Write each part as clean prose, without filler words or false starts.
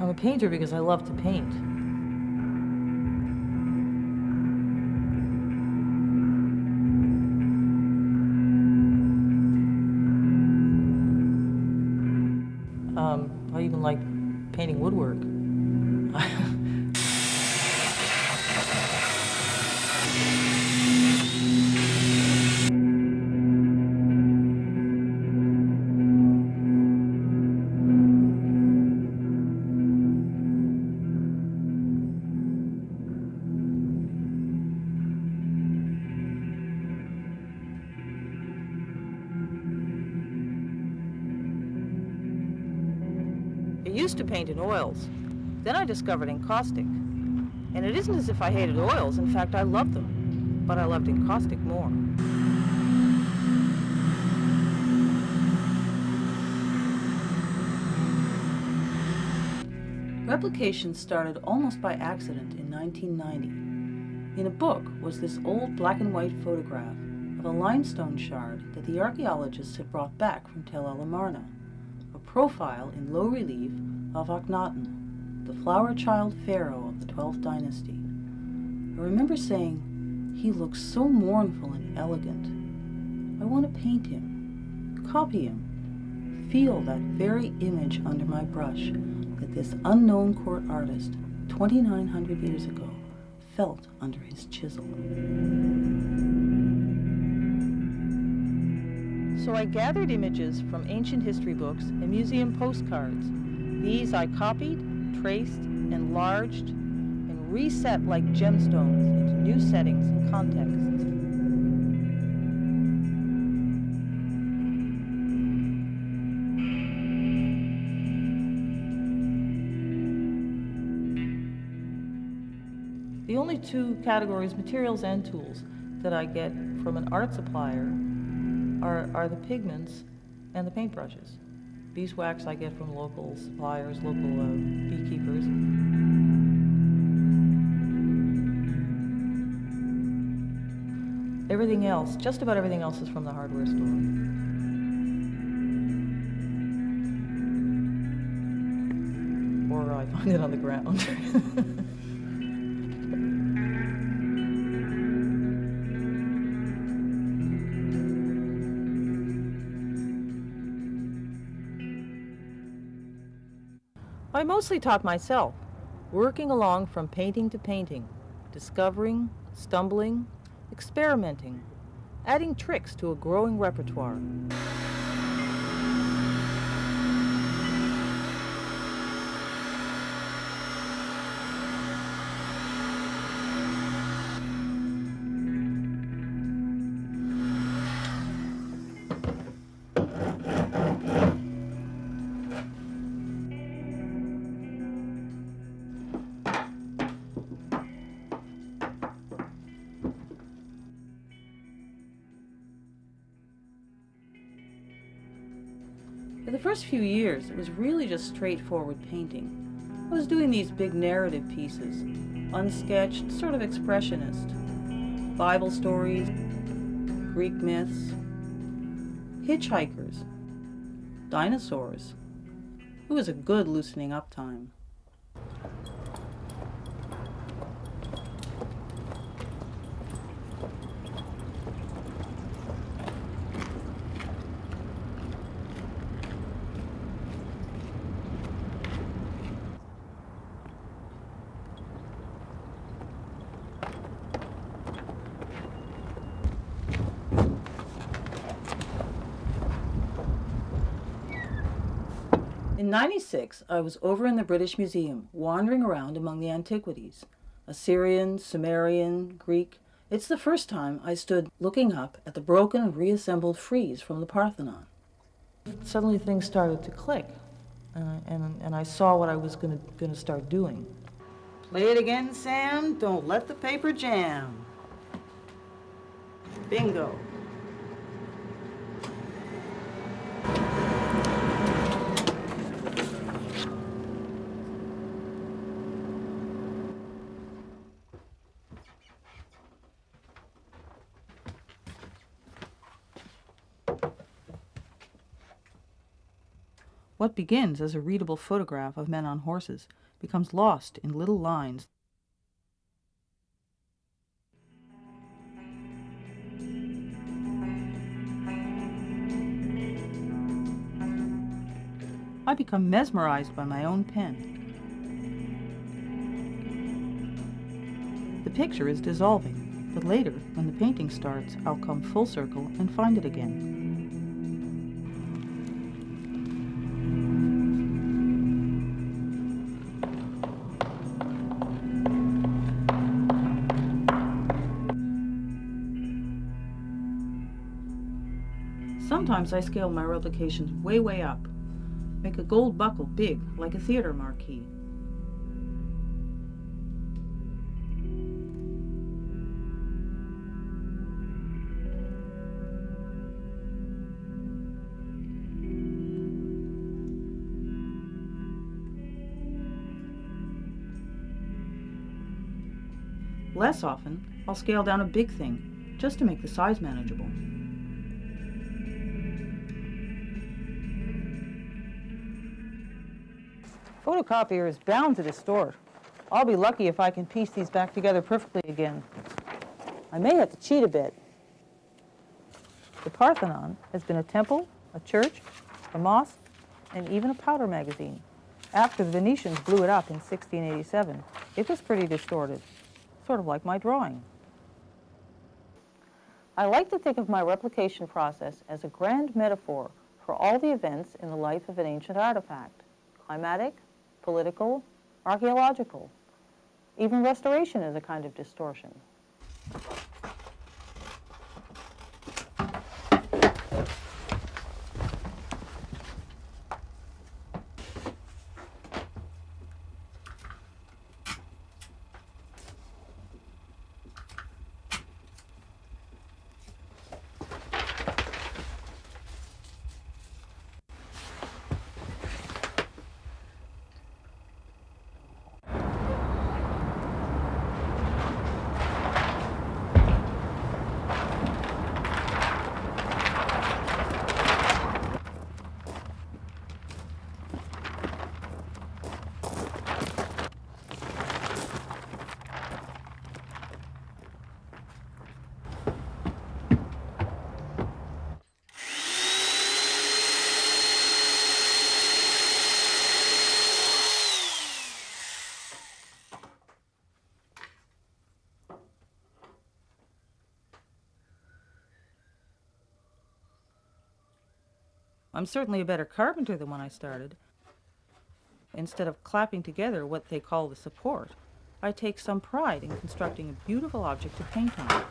I'm a painter because I love to paint. I even like painting woodwork. I used to paint in oils. Then I discovered encaustic. And it isn't as if I hated oils. In fact, I loved them. But I loved encaustic more. Replications started almost by accident in 1990. In a book was this old black and white photograph of a limestone shard that the archaeologists had brought back from Tel El Amarna, a profile in low relief of Akhenaten, the flower child pharaoh of the 12th dynasty. I remember saying, "He looks so mournful and elegant. I want to paint him, copy him, feel that very image under my brush that this unknown court artist, 2,900 years ago, felt under his chisel." So I gathered images from ancient history books and museum postcards. These I copied, traced, enlarged, and reset like gemstones into new settings and contexts. The only two categories, materials and tools, that I get from an art supplier are the pigments and the paintbrushes. Beeswax I get from local suppliers, local beekeepers. Everything else, just about everything else, is from the hardware store. Or I find it on the ground. I mostly taught myself, working along from painting to painting, discovering, stumbling, experimenting, adding tricks to a growing repertoire. For the first few years, it was really just straightforward painting. I was doing these big narrative pieces, unsketched, sort of expressionist. Bible stories, Greek myths, hitchhikers, dinosaurs. It was a good loosening up time. In '96, I was over in the British Museum, wandering around among the antiquities. Assyrian, Sumerian, Greek. It's the first time I stood looking up at the broken and reassembled frieze from the Parthenon. Suddenly things started to click, and I saw what I was going to start doing. Play it again, Sam. Don't let the paper jam. Bingo. What begins as a readable photograph of men on horses becomes lost in little lines. I become mesmerized by my own pen. The picture is dissolving, but later, when the painting starts, I'll come full circle and find it again. Sometimes I scale my replications way up, make a gold buckle big like a theater marquee. Less often, I'll scale down a big thing, just to make the size manageable. Photocopier is bound to distort. I'll be lucky if I can piece these back together perfectly again. I may have to cheat a bit. The Parthenon has been a temple, a church, a mosque, and even a powder magazine. After the Venetians blew it up in 1687, it was pretty distorted, sort of like my drawing. I like to think of my replication process as a grand metaphor for all the events in the life of an ancient artifact: climatic, political, archaeological. Even restoration is a kind of distortion. I'm certainly a better carpenter than when I started. Instead of clapping together what they call the support, I take some pride in constructing a beautiful object to paint on.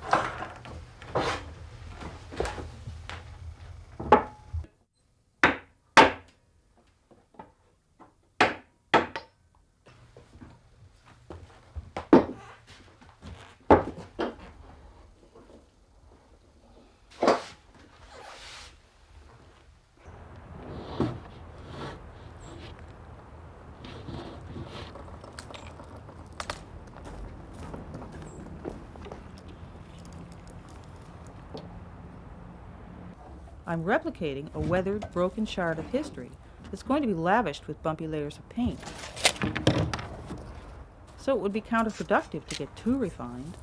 I'm replicating a weathered, broken shard of history that's going to be lavished with bumpy layers of paint. So it would be counterproductive to get too refined.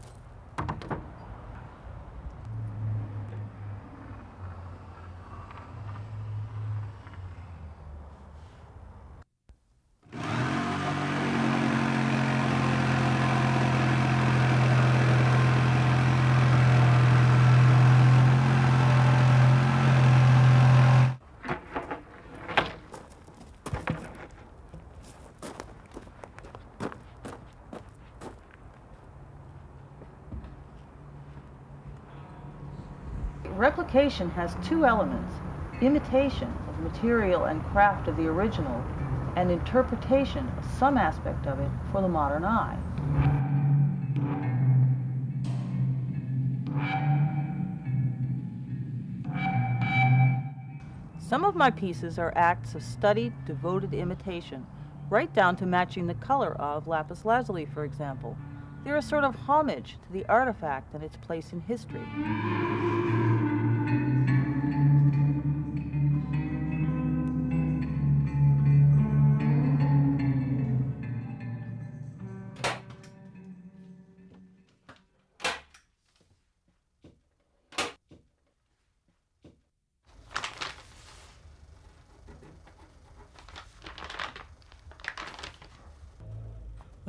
Replication has two elements: imitation of material and craft of the original, and interpretation of some aspect of it for the modern eye. Some of my pieces are acts of studied, devoted imitation, right down to matching the color of lapis lazuli, for example. They're a sort of homage to the artifact and its place in history.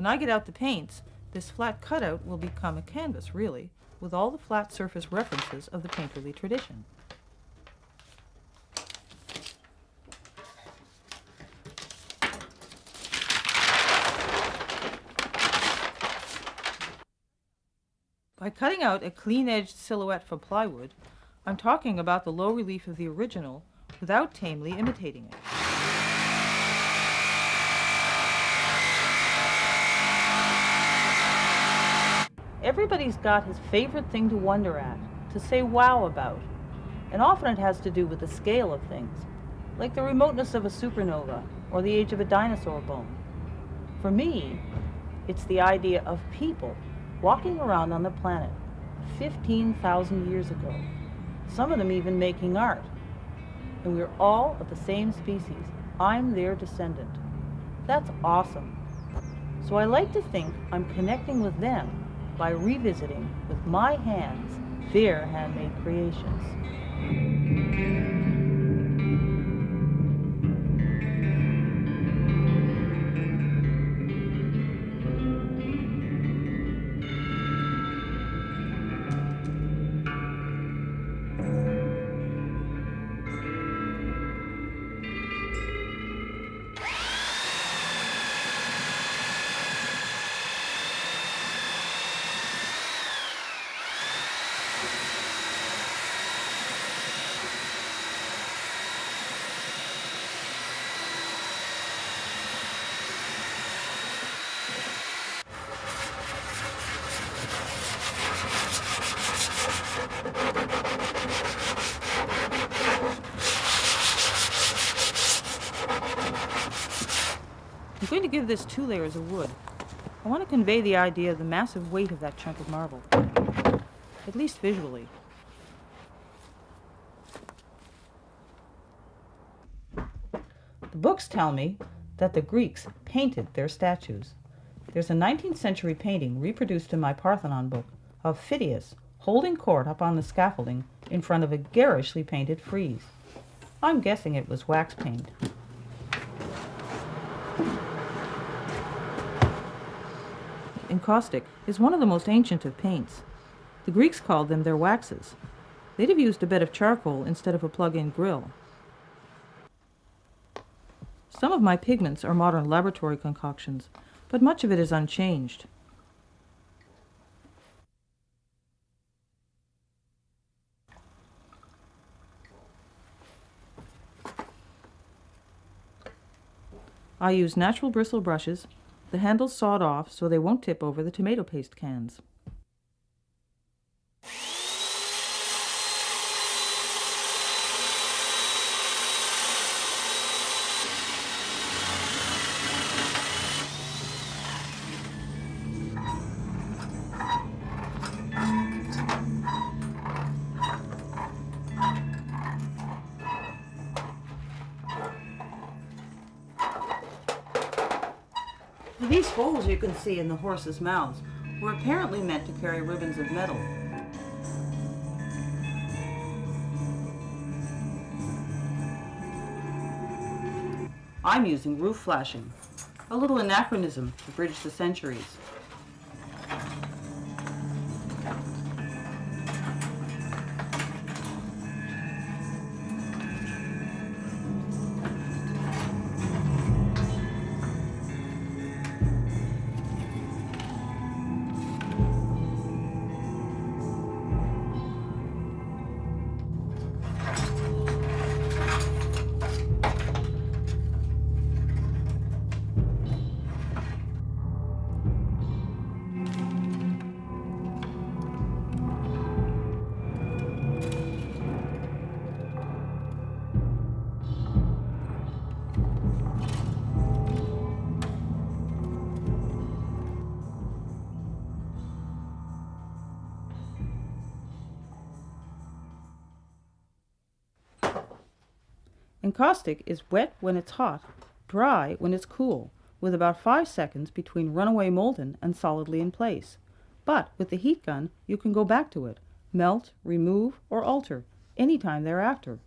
When I get out the paints, this flat cutout will become a canvas, really, with all the flat surface references of the painterly tradition. By cutting out a clean-edged silhouette for plywood, I'm talking about the low relief of the original without tamely imitating it. Everybody's got his favorite thing to wonder at, to say wow about, and often it has to do with the scale of things, like the remoteness of a supernova or the age of a dinosaur bone. For me, it's the idea of people walking around on the planet 15,000 years ago, some of them even making art. And we're all of the same species. I'm their descendant. That's awesome. So I like to think I'm connecting with them by revisiting with my hands their handmade creations. I'm going to give this 2 layers of wood. I want to convey the idea of the massive weight of that chunk of marble, at least visually. The books tell me that the Greeks painted their statues. There's a 19th century painting reproduced in my Parthenon book of Phidias holding court up on the scaffolding in front of a garishly painted frieze. I'm guessing it was wax paint. Encaustic is one of the most ancient of paints. The Greeks called them their waxes. They'd have used a bed of charcoal instead of a plug-in grill. Some of my pigments are modern laboratory concoctions, but much of it is unchanged. I use natural bristle brushes, the handles sawed off so they won't tip over the tomato paste cans. These holes you can see in the horses' mouths were apparently meant to carry ribbons of metal. I'm using roof flashing, a little anachronism to bridge the centuries. Encaustic is wet when it's hot, dry when it's cool, with about 5 seconds between runaway molten and solidly in place. But with the heat gun, you can go back to it, melt, remove, or alter, anytime thereafter.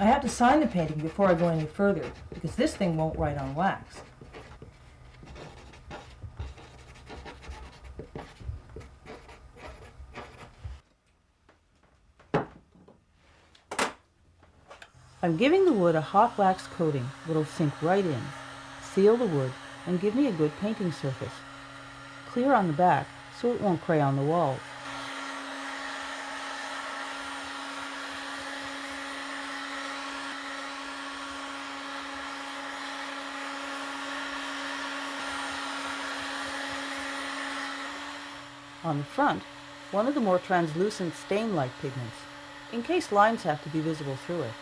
I have to sign the painting before I go any further, because this thing won't write on wax. I'm giving the wood a hot wax coating that'll sink right in, seal the wood, and give me a good painting surface. Clear on the back so it won't crayon the walls. On the front, one of the more translucent stain-like pigments, in case lines have to be visible through it.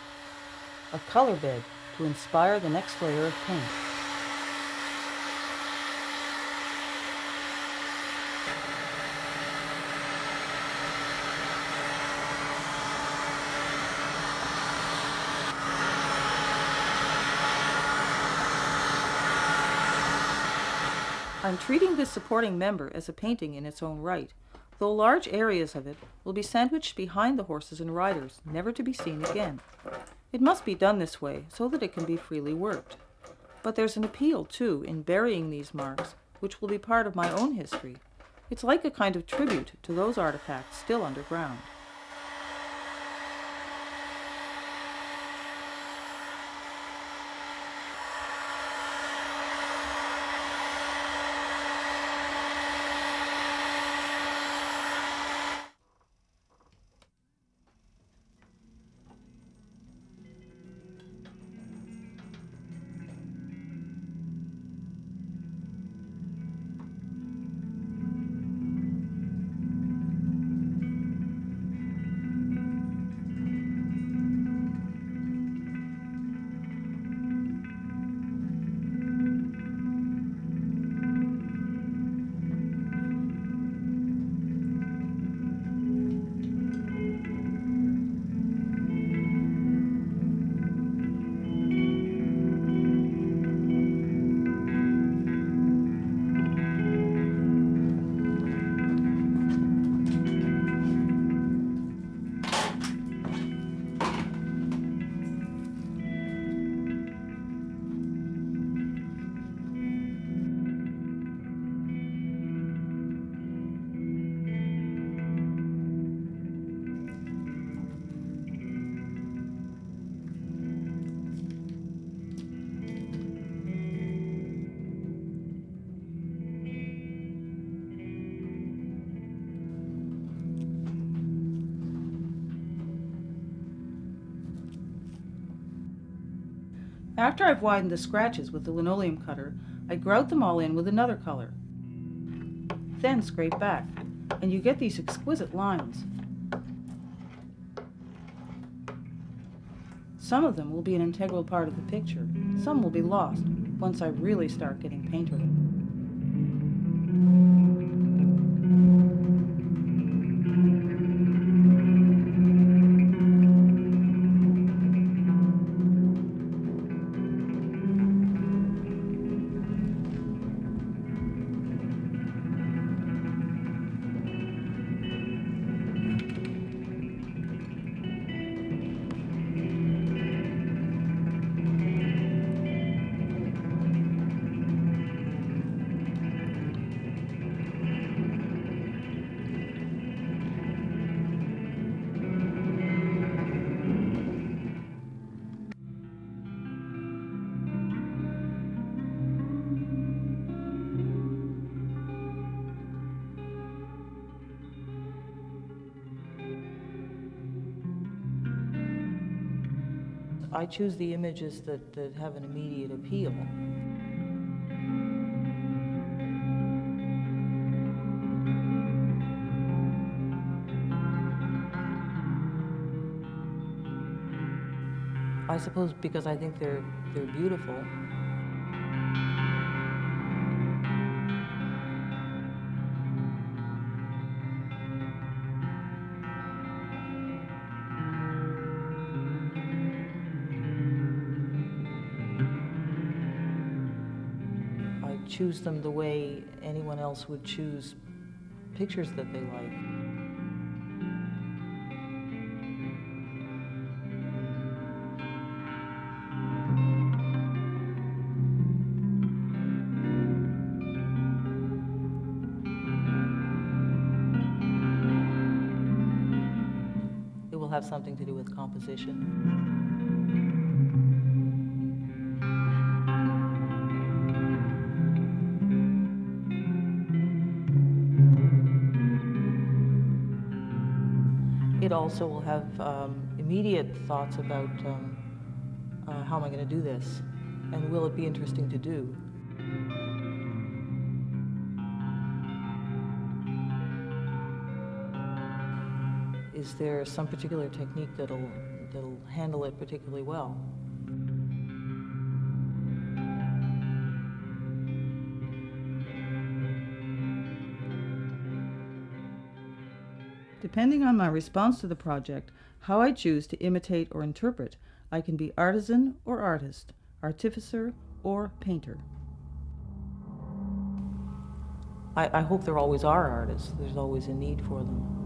A color bed to inspire the next layer of paint. I'm treating this supporting member as a painting in its own right, though large areas of it will be sandwiched behind the horses and riders, never to be seen again. It must be done this way so that it can be freely worked. But there's an appeal, too, in burying these marks, which will be part of my own history. It's like a kind of tribute to those artifacts still underground. After I've widened the scratches with the linoleum cutter, I grout them all in with another color. Then scrape back, and you get these exquisite lines. Some of them will be an integral part of the picture. Some will be lost once I really start getting painterly. I choose the images that have an immediate appeal. I suppose because I think they're beautiful. Choose them the way anyone else would choose pictures that they like. have something to do with composition. It also will have immediate thoughts about how am I going to do this, and will it be interesting to do? Is there some particular technique that'll handle it particularly well? Depending on my response to the project, how I choose to imitate or interpret, I can be artisan or artist, artificer or painter. I hope there always are artists. There's always a need for them.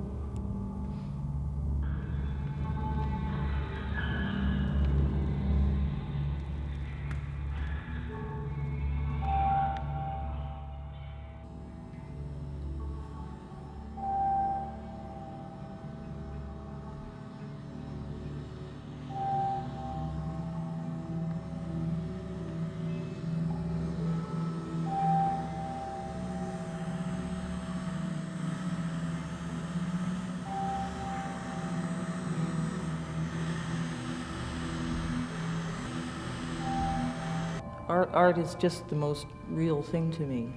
Art is just the most real thing to me.